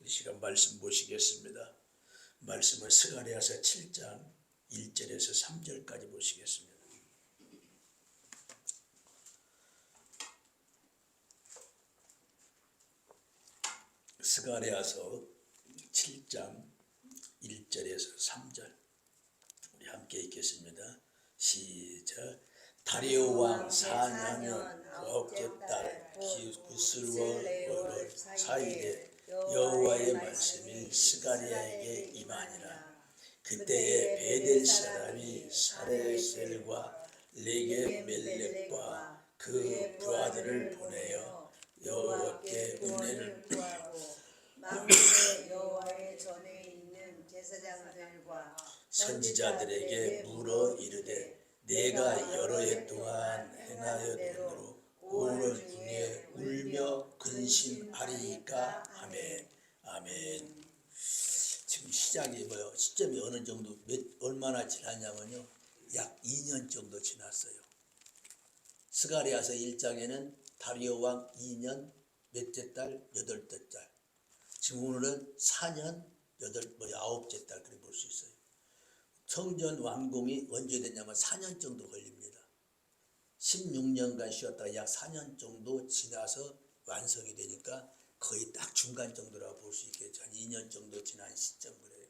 이 시간 말씀 보시겠습니다. 말씀은 스가랴서 7장 1절에서 3절까지 보시겠습니다. 스가랴서 7장 1절에서 3절 우리 함께 읽겠습니다. 시작. 다리오 왕 4년 아홉째 달 기스르월 사일에 여호와의 말씀이 스가랴에게 임하니라. 그때에 베델 사람이 사레셀과 레게멜렉과 그 부하들을 보내어 여호와께 은혜를 구하고 만군의 여호와의 전에 있는 제사장들과 선지자들에게 물어 이르되 내가 여러 해 동안 행하였으므로 오늘 중에 울며 근심하리이까. 아멘. 아멘. 지금 시작이 시점이 어느 정도 얼마나 지났냐면요, 약 2년 정도 지났어요. 스가랴서 1장에는 다리오 왕 2년 몇째 달, 8째 달. 지금 오늘은 4년 9째 달 그렇게 볼 수 있어요. 성전 완공이 언제 됐냐면 4년 정도 걸립니다. 16년간 쉬었다가 약 4년 정도 지나서 완성이 되니까 거의 딱 중간 정도라고 볼 수 있겠죠. 한 2년 정도 지난 시점 그래요.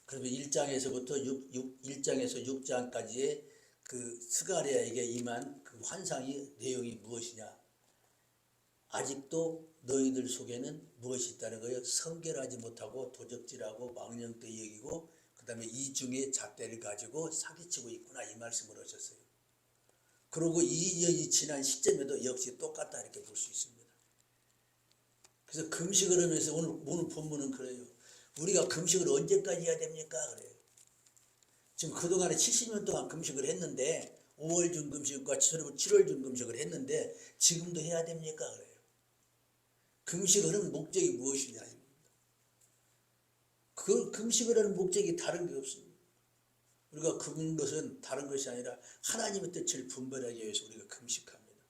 그러면 1장에서부터 1장에서 6장까지의 그 스가랴에게 임한 그 환상의 내용이 무엇이냐? 아직도 너희들 속에는 무엇이 있다는 거예요? 성결하지 못하고 도적질하고 망령되이 여기고 그 다음에 이중의 잣대를 가지고 사기치고 있구나, 이 말씀을 하셨어요. 그리고 2년이 지난 시점에도 역시 똑같다 이렇게 볼 수 있습니다. 그래서 금식을 하면서 오늘 본문은 그래요. 우리가 금식을 언제까지 해야 됩니까? 그래요. 지금 그동안에 70년 동안 금식을 했는데 5월 중 금식과 7월 중 금식을 했는데 지금도 해야 됩니까? 그래요. 금식을 하는 목적이 무엇이냐? 그 금식을 하는 목적이 다른 게 없습니다. 우리가 금은 것은 다른 것이 아니라 하나님의 뜻을 분별하기 위해서 우리가 금식합니다.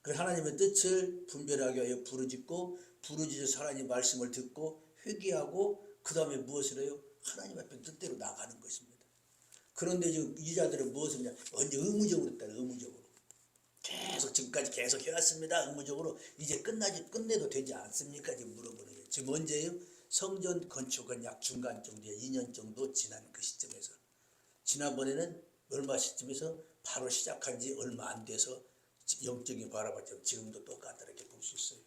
그래서 하나님의 뜻을 분별하기 위하여 부르짖고 부르짖어서 하나님의 말씀을 듣고 회개하고 그 다음에 무엇을 해요? 하나님 앞에 뜻대로 나가는 것입니다. 그런데 지금 이 자들은 무엇을 하냐? 언제 의무적으로 했다. 의무적으로. 계속 지금까지 계속 해왔습니다. 의무적으로. 이제 끝내도 되지 않습니까? 지금 물어보는 게. 지금 언제예요? 성전 건축은 약 중간 정도에 2년 정도 지난 그 시점에서. 지난번에는 얼마 시점에서 바로 시작한 지 얼마 안 돼서 영적인 바라봤죠. 지금도 똑같다 이렇게 볼 수 있어요.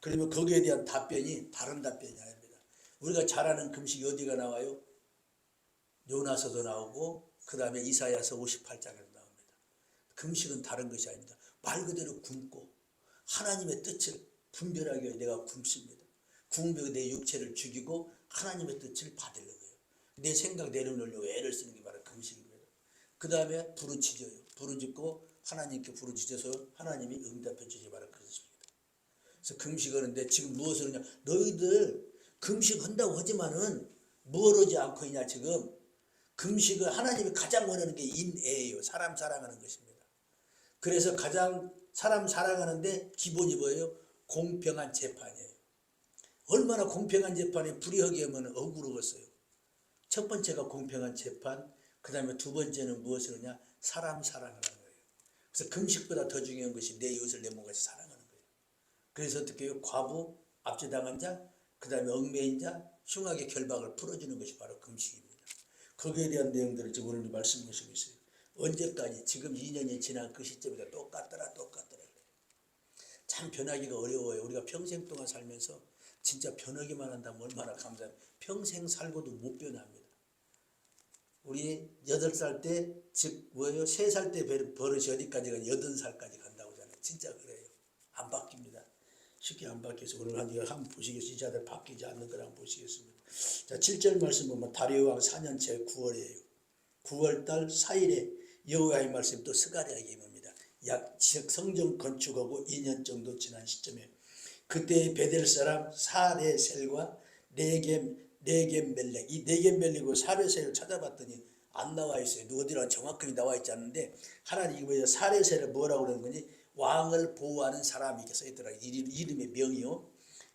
그러면 거기에 대한 답변이 다른 답변이 아닙니다. 우리가 잘 아는 금식이 어디가 나와요? 요나서도 나오고 그 다음에 이사야서 58장에도 나옵니다. 금식은 다른 것이 아닙니다. 말 그대로 굶고 하나님의 뜻을 분별하기 위해 내가 굶습니다. 굶으며 내 육체를 죽이고 하나님의 뜻을 받으려고 해요. 내 생각 내려놓으려고 애를 쓰는 게 바로 금식입니다. 그 다음에 부르짖어요. 부르짖고 하나님께 부르짖어서 하나님이 응답해 주지 바로 그것입니다. 그래서 금식하는데 지금 무엇을 하냐? 너희들 금식한다고 하지만은 뭘 하지 않고 있냐? 지금 금식을 하나님이 가장 원하는 게 인애예요. 사람 사랑하는 것입니다. 그래서 가장 사람 사랑하는데 기본이 뭐예요? 공평한 재판이에요. 얼마나 공평한 재판에 불이하게 하면 억울하겠어요. 첫 번째가 공평한 재판, 그 다음에 두 번째는 무엇을 하냐? 사람 사랑하는 거예요. 그래서 금식보다 더 중요한 것이 내 이웃을 내 몸같이 사랑하는 거예요. 그래서 어떻게 해요? 과부, 압제당한 자, 그 다음에 얽매인 자, 흉악의 결박을 풀어주는 것이 바로 금식입니다. 거기에 대한 내용들을 지금 오늘 말씀하시고 있어요. 언제까지? 지금 2년이 지난 그 시점에서 똑같더라. 참 변하기가 어려워요. 우리가 평생 동안 살면서 진짜 변하기만 한다면 얼마나 감사해요. 평생 살고도 못 변합니다. 우리 8살 때, 즉 뭐예요? 3살 때 버릇이 어디까지 가냐? 8살까지 간다고 하잖아요. 진짜 그래요. 안 바뀝니다. 쉽게 안 바뀌어서 오늘 한번 보시겠습니다. 이 자들 바뀌지 않는 걸 한번 보시겠습니다. 자, 7절 말씀 보면 다리오 왕 4년 제 9월이에요. 9월달 4일에 여호와의 말씀 또 스가랴에게 임합니다. 약 성전 건축하고 2년 정도 지난 시점에 그때 베델 사람 사레셀과 네겜멜렉, 이 네겜멜렉과 사레셀을 찾아봤더니 안 나와 있어요. 어디라 정확하게 나와 있지 않는데 하나님이 사레셀을 뭐라고 그러는 거니? 왕을 보호하는 사람이 이렇게 써 있더라고요. 이름의 명이요.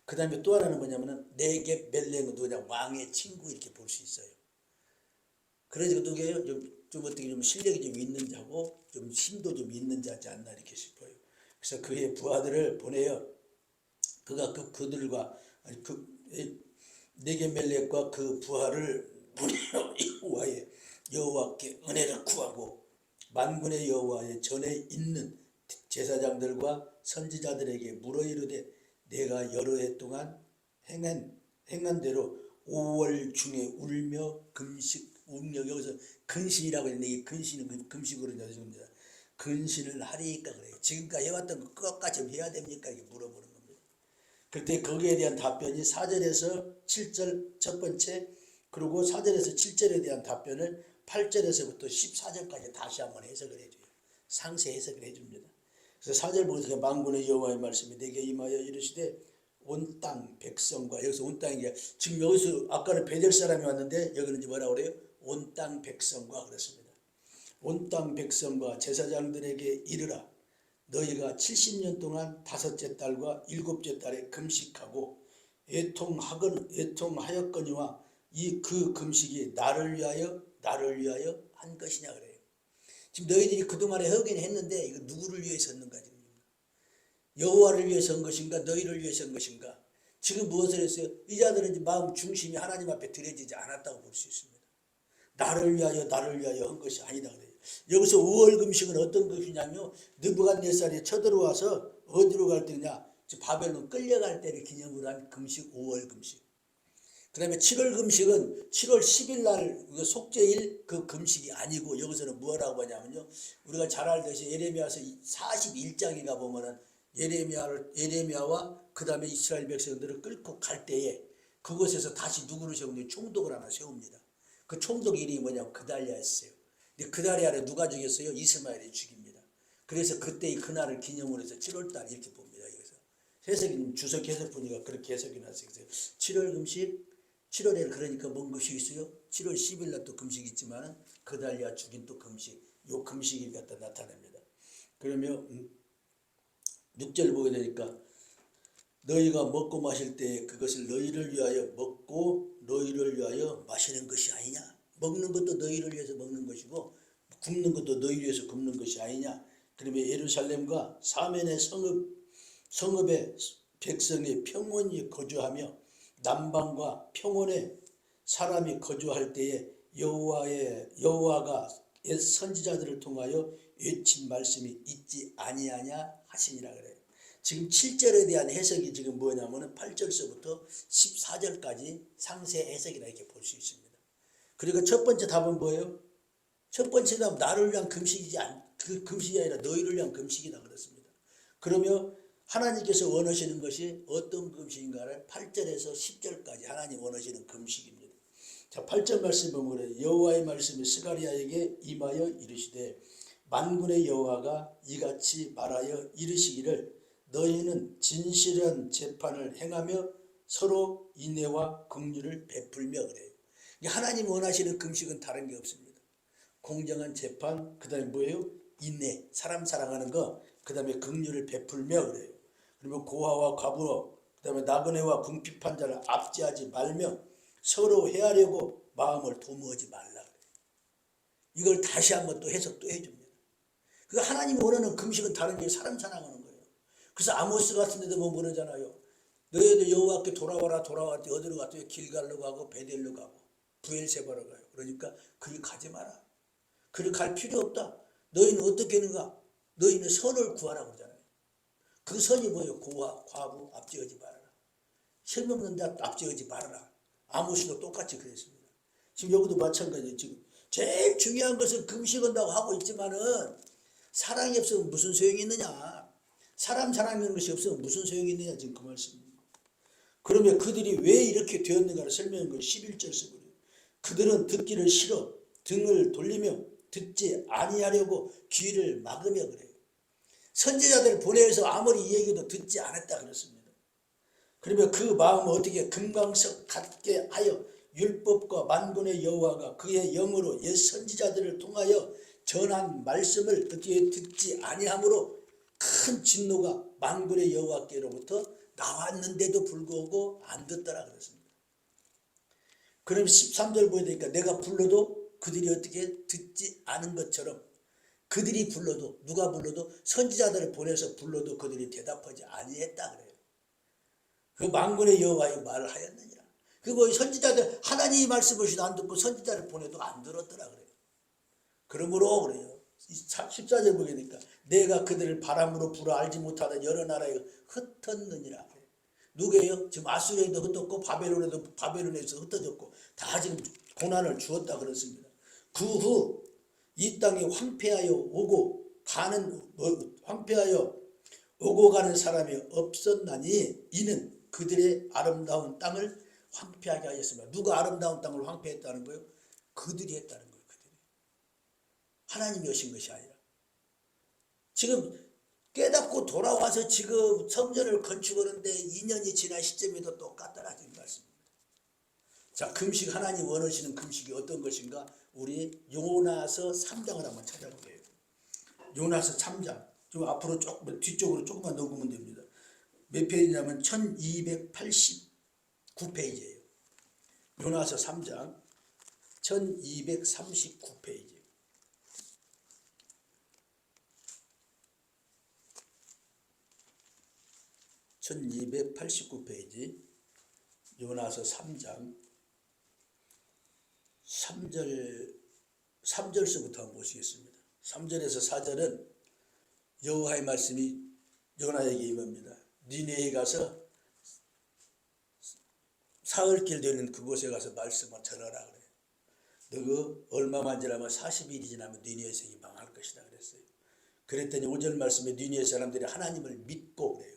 그 다음에 또 하나는 뭐냐면은 네겝 멜렉은 누구냐? 왕의 친구 이렇게 볼 수 있어요. 그러니까 누구예요? 좀 어떻게 좀 실력이 좀 있는 자고 좀 힘도 좀 있는 자지 않나 이렇게 싶어요. 그래서 그의 부하들을 보내요. 그가 그들과 아니 네겝 멜렉과 그 부하를 보내어 여호와께 은혜를 구하고 만군의 여호와의 전에 있는 제사장들과 선지자들에게 물어 이르되 내가 여러 해 동안 행한 대로 5월 중에 울며 여기서 근신이라고 했는데 이 근신은 금식으로 여집니다. 근신을 하리까 그래요. 지금까지 해왔던 거 끝까지 해야 됩니까? 이렇게 물어보는 겁니다. 그때 거기에 대한 답변이 4절에서 7절 첫 번째, 그리고 4절에서 7절에 대한 답변을 8절에서부터 14절까지 다시 한번 해석을 해줘요. 상세 해석을 해줍니다. 그래서 4절 보니까 만군의 여호와의 말씀이 내게 임하여 이르시되 온 땅 백성과, 여기서 온 땅이 지금 여기서 아까는 베델 사람이 왔는데 여기는 이제 뭐라고 그래요? 온 땅 백성과 그랬습니다. 온 땅 백성과 제사장들에게 이르라. 너희가 70년 동안 다섯째 달과 일곱째 달에 금식하고 애통하였거니와 그 금식이 나를 위하여 한 것이냐 그래요. 지금 너희들이 그동안에 하긴 했는데 이거 누구를 위해서 했는가 지금? 여호와를 위해서 한 것인가 너희를 위해서 한 것인가? 지금 무엇을 했어요? 이 자들은 이제 마음 중심이 하나님 앞에 드려지지 않았다고 볼 수 있습니다. 나를 위하여 한 것이 아니다 그래요. 여기서 5월 금식은 어떤 금식이냐면 느부갓네살이 쳐들어와서 어디로 갈 때냐? 바벨론 끌려갈 때를 기념으로 한 금식 5월 금식. 그 다음에 7월 금식은 7월 10일 날 속죄일 그 금식이 아니고 여기서는 뭐라고 하냐면요. 우리가 잘 알듯이 예레미야서 41장에 가보면은 예레미야와 그 다음에 이스라엘 백성들을 끌고 갈 때에 그곳에서 다시 누구를 세우냐? 총독을 하나 세웁니다. 그 총독 이름이 뭐냐면 그달리아였어요. 근데 그달리아를 누가 죽였어요? 이스마엘이 죽입니다. 그래서 그때 그날을 기념으로 해서 7월달 이렇게 봅니다. 여기서 해석이 주석 해석분이가 그렇게 해석이 났어요. 7월 금식 7월에 그러니까 뭔 금식이 있어요? 7월 10일 날 또 금식이 있지만 그달리아 죽인 또 금식, 요 금식이 갖다 나타냅니다. 그러면 6절 보게 되니까 너희가 먹고 마실 때 그것을 너희를 위하여 먹고 너희를 위하여 마시는 것이 아니냐? 먹는 것도 너희를 위해서 먹는 것이고 굽는 것도 너희를 위해서 굽는 것이 아니냐? 그러면 예루살렘과 사면의 성읍의 백성이 평온히 거주하며 남방과 평온에 사람이 거주할 때에 여호와가 옛 선지자들을 통하여 외친 말씀이 있지 아니하냐 하시니라 그래요. 지금 7절에 대한 해석이 지금 뭐냐면은 8절서부터 14절까지 상세 해석이라 이렇게 볼 수 있습니다. 그리고 첫 번째 답은 뭐예요? 첫 번째 답은 나를 위한 금식이지 그 금식이 아니라 너희를 위한 금식이다 그렇습니다. 그러면 하나님께서 원하시는 것이 어떤 금식인가를 8절에서 10절까지 하나님 원하시는 금식입니다. 자, 8절 말씀 보면 그래요. 여호와의 말씀이 스가리야에게 임하여 이르시되 만군의 여호와가 이같이 말하여 이르시기를 너희는 진실한 재판을 행하며 서로 인애와 긍휼을 베풀며 그래요. 하나님 원하시는 금식은 다른 게 없습니다. 공정한 재판, 그 다음에 뭐예요? 인애, 사람 사랑하는 거, 그 다음에 긍휼을 베풀며 그래요. 그리고 고아와 과부, 그 다음에 나그네와 궁핍한 자를 압제하지 말며 서로 해하려고 마음을 도모하지 말라 그래요. 이걸 다시 한번 또 해석 또 해줍니다. 그 하나님 원하는 금식은 다른 게 사람 사랑하는 거예요. 그래서 아모스 같은 데도 보면 그러잖아요. 너희들 여호와께 돌아와라 때 어디로 갔대요? 길갈로 가고 베델로 가고 부엘세바로 가요. 그러니까 그리 가지 마라. 그리 갈 필요 없다. 너희는 어떻게 하는가? 너희는 선을 구하라고 그러잖아요. 그 선이 뭐예요? 고아, 과부 압제하지 말아라. 힘없는 자 압제하지 말아라. 아모스도 똑같이 그랬습니다. 지금 여기도 마찬가지예요. 지금 제일 중요한 것은 금식한다고 하고 있지만은 사랑이 없으면 무슨 소용이 있느냐? 사람 사랑하는 것이 없으면 무슨 소용이 있느냐? 지금 그 말씀입니다. 그러면 그들이 왜 이렇게 되었는가를 설명한 걸 11절 쓰고 그들은 듣기를 싫어 등을 돌리며 듣지 아니하려고 귀를 막으며 그래요. 선지자들을 보내서 아무리 얘기해도 듣지 않았다 그렇습니다. 그러면 그 마음을 어떻게 금강석 같게 하여 율법과 만군의 여호와가 그의 영으로 옛 선지자들을 통하여 전한 말씀을 어떻게 듣지 아니하므로 큰 진노가 만군의 여호와께로부터 나왔는데도 불구하고 안 듣더라 그랬습니다. 그럼 13절 보야 되니까 내가 불러도 그들이 어떻게 듣지 않은 것처럼 그들이 불러도 누가 불러도 선지자들을 보내서 불러도 그들이 대답하지 아니했다 그래요. 그 만군의 여호와의 말을 하였느니라. 그리고 선지자들 하나님이 말씀하시도 안 듣고 선지자를 보내도 안 들었더라 그래요. 그러므로 그래요. 14절 보게 되니까 내가 그들을 바람으로 불어 알지 못하던 여러 나라에 흩었느니라. 누구예요? 지금 아수르에도 흩었고 바벨론에서 흩어졌고 다 지금 고난을 주었다 그렇습니다. 그 후 이 땅에 황폐하여 오고 가는 사람이 없었나니 이는 그들의 아름다운 땅을 황폐하게 하였습니다. 누가 아름다운 땅을 황폐했다는 거예요? 그들이 했다는 거예요. 그들이. 하나님이 하신 것이 아니라. 지금 깨닫고 돌아와서 지금 성전을 건축하는데 2년이 지난 시점에도 똑같더라 지금 말씀입니다. 자, 금식 하나님 원하시는 금식이 어떤 것인가? 우리 요나서 3장을 한번 찾아보게요. 요나서 3장. 좀 앞으로 조금 뒤쪽으로 조금만 넘기면 됩니다. 몇 페이지냐면 1289페이지예요. 요나서 3장 1239페이지. (1289페이지) 요나서 3장 3절서부터 한번 보시겠습니다. 3절에서 4절은 여호와의 말씀이 요나에게 임합니다. 니네에 가서 사흘길 되는 그곳에 가서 말씀을 전하라 그래요. 너가 얼마만 지나면 40일이 지나면 니네의 성이 망할 것이다 그랬어요. 그랬더니 5절 말씀에 니네의 사람들이 하나님을 믿고 그래요.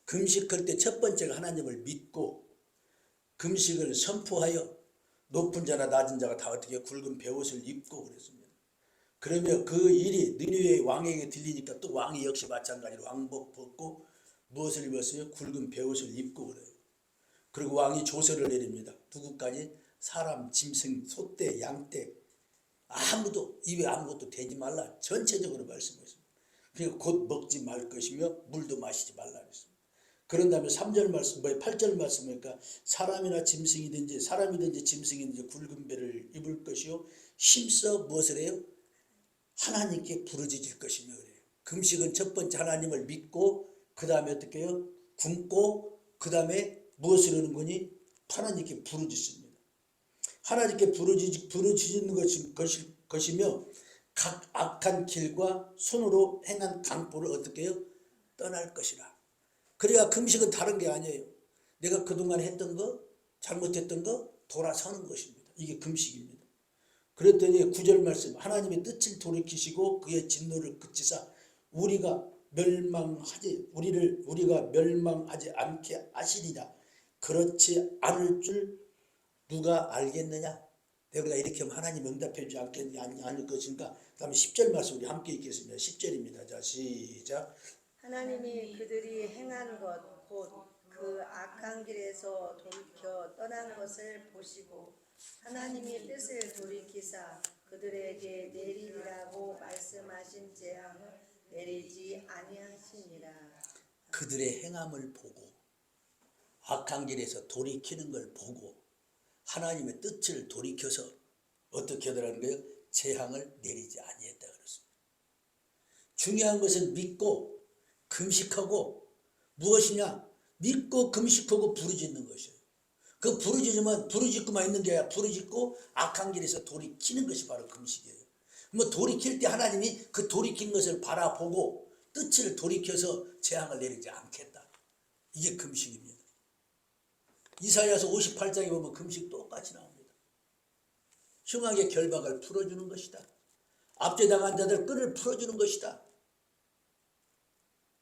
금식할 때 첫 번째가 하나님을 믿고 금식을 선포하여 높은 자나 낮은 자가 다 어떻게 굵은 베옷을 입고 그랬습니다. 그러면 그 일이 느느웨 왕에게 들리니까 또 왕이 역시 마찬가지로 왕복 벗고 무엇을 입었어요? 굵은 베옷을 입고 그래요. 그리고 왕이 조서를 내립니다. 누구까지? 사람, 짐승, 소떼, 양떼 아무도 입에 아무것도 대지 말라 전체적으로 말씀하셨습니다. 그리고 곧 먹지 말 것이며 물도 마시지 말라 그랬습니다. 그런 다음에 3절 말씀, 8절 말씀이니까 사람이나 짐승이든지 사람이든지 짐승이든지 굵은 배를 입을 것이요 힘써 무엇을 해요? 하나님께 부르짖을 것이며 그래요. 금식은 첫 번째 하나님을 믿고 그 다음에 어떻게 해요? 굶고 그 다음에 무엇을 하는 거니? 하나님께 부르짖습니다. 하나님께 부르짖는 것이며 각 악한 길과 손으로 행한 강포를 어떻게 해요? 떠날 것이라. 그래야 금식은 다른 게 아니에요. 내가 그동안 했던 거, 잘못했던 거 돌아서는 것입니다. 이게 금식입니다. 그랬더니 9절 말씀 하나님의 뜻을 돌이키시고 그의 진노를 그치사 우리가 멸망하지 않게 하시리라. 그렇지 않을 줄 누가 알겠느냐? 내가 이렇게 하면 하나님 응답해 주지 않을 것인가? 그 다음에 10절 말씀 우리 함께 읽겠습니다. 10절입니다. 자, 시작. 하나님이 그들이 행한 것 곧 그 악한 길에서 돌이켜 떠난 것을 보시고 하나님이 뜻을 돌이키사 그들에게 내리라고 말씀하신 재앙을 내리지 아니하시니라. 그들의 행함을 보고 악한 길에서 돌이키는 걸 보고 하나님의 뜻을 돌이켜서 어떻게 하더라는 거예요? 재앙을 내리지 아니했다 그랬습니다. 중요한 것은 믿고 금식하고 무엇이냐? 믿고 금식하고 부르짖는 것이에요. 그 부르짖고만 있는 게 아니라 부르짖고 악한 길에서 돌이키는 것이 바로 금식이에요. 뭐 돌이킬 때 하나님이 그 돌이킨 것을 바라보고 뜻을 돌이켜서 재앙을 내리지 않겠다. 이게 금식입니다. 이사야서 58장에 보면 금식 똑같이 나옵니다. 흉악의 결박을 풀어주는 것이다. 압제당한 자들 끈을 풀어주는 것이다.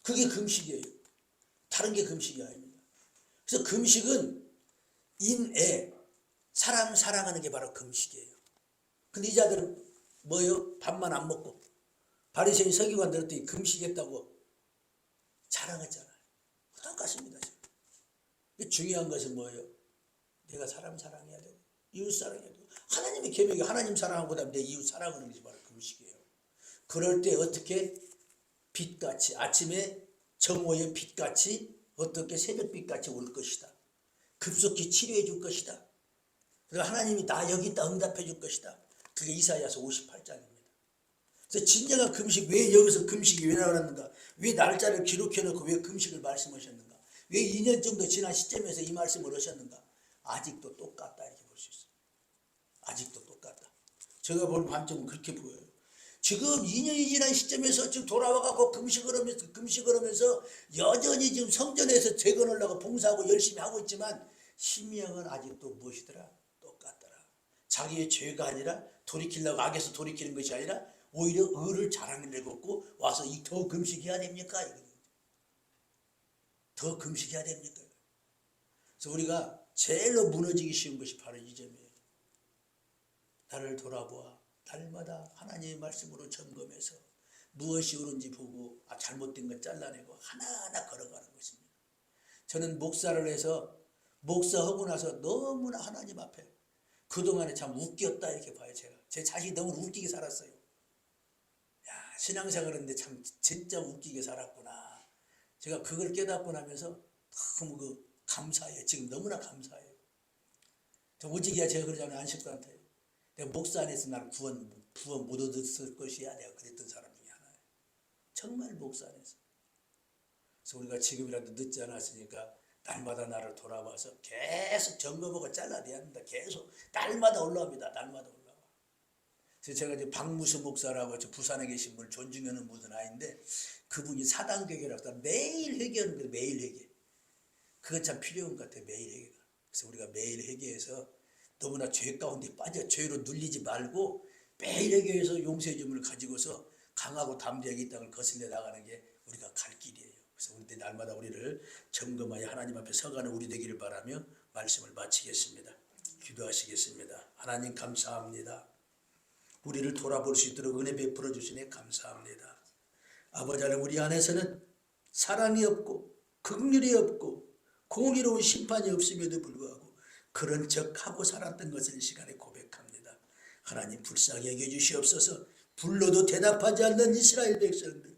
그게 금식이에요. 다른 게 금식이 아닙니다. 그래서 금식은 인애, 사람 사랑하는 게 바로 금식이에요. 근데 이 자들은 뭐예요? 밥만 안 먹고 바리새인 서기관 들었더니 금식했다고 자랑했잖아요. 똑같습니다. 지금. 중요한 것은 뭐예요? 내가 사람 사랑해야 되고 이웃 사랑해야 되고 하나님의 계명이 하나님 사랑하고 그다음에 내 이웃 사랑하는 것이 바로 금식이에요. 그럴 때 어떻게 빛같이 아침에 정오의 빛같이 어떻게 새벽빛같이 올 것이다. 급속히 치료해 줄 것이다. 그리고 하나님이 나 여기 있다 응답해 줄 것이다. 그게 이사야서 58장입니다. 그래서 진정한 금식, 왜 여기서 금식이 왜 나왔는가? 왜 날짜를 기록해 놓고 왜 금식을 말씀하셨는가? 왜 2년 정도 지난 시점에서 이 말씀을 하셨는가? 아직도 똑같다 이렇게 볼 수 있어요. 아직도 똑같다. 제가 볼 관점은 그렇게 보여요. 지금 2년이 지난 시점에서 지금 돌아와갖고 금식을 하면서 여전히 지금 성전에서 재건하려고 봉사하고 열심히 하고 있지만 심령은 아직도 무엇이더라? 똑같더라. 자기의 죄가 아니라 돌이키려고 악에서 돌이키는 것이 아니라 오히려 의를 자랑내고 와서 더 금식해야 됩니까? 더 금식해야 됩니까? 그래서 우리가 제일로 무너지기 쉬운 것이 바로 이 점이에요. 나를 돌아보아. 날마다 하나님의 말씀으로 점검해서 무엇이 옳은지 보고 잘못된 것 잘라내고 하나하나 걸어가는 것입니다. 저는 목사를 해서 목사하고 나서 너무나 하나님 앞에 그동안에 참 웃겼다 이렇게 봐요. 제가 제 자신이 너무 웃기게 살았어요. 야, 신앙생활 했는데 참 진짜 웃기게 살았구나. 제가 그걸 깨닫고 나면서 너무 감사해요. 지금 너무나 감사해요. 오직이야 제가 그러잖아요. 안식구한테. 내가 목사 안에서 나를 구원 못 얻었을 것이야. 내가 그랬던 사람 중에 하나예요. 정말 목사 안에서. 그래서 우리가 지금이라도 늦지 않았으니까 날마다 나를 돌아봐서 계속 점검하고 잘라내야 합니다. 계속 날마다 올라옵니다. 날마다 올라와. 그래서 제가 이제 박무수 목사라고 부산에 계신 분을 존중하는 분은 아닌데 그분이 사단계계라고 매일 회개하는 거예요. 매일 회개. 그건 참 필요한 것 같아요. 매일 회개가. 그래서 우리가 매일 회개해서 너무나 죄 가운데 빠져 죄로 눌리지 말고 매일 회개해서 용서의 점을 가지고서 강하고 담대하게 이 땅을 거슬려 나가는 게 우리가 갈 길이에요. 그래서 우리 날마다 우리를 점검하여 하나님 앞에 서가는 우리 되기를 바라며 말씀을 마치겠습니다. 기도하시겠습니다. 하나님 감사합니다. 우리를 돌아볼 수 있도록 은혜 베풀어 주시네 감사합니다. 아버지 하나님 우리 안에서는 사랑이 없고 긍휼이 없고 공의로운 심판이 없음에도 불구하고 그런 척하고 살았던 것을 이 시간에 고백합니다. 하나님 불쌍히 여겨주시옵소서. 불러도 대답하지 않는 이스라엘 백성들,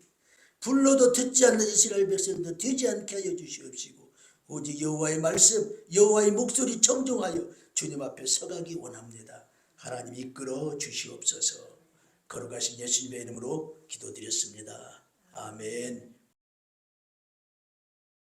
불러도 듣지 않는 이스라엘 백성들 되지 않게 하여 주시옵시고 오직 여호와의 말씀, 여호와의 목소리 청종하여 주님 앞에 서가기 원합니다. 하나님 이끌어 주시옵소서. 걸어가신 예수님의 이름으로 기도드렸습니다. 아멘.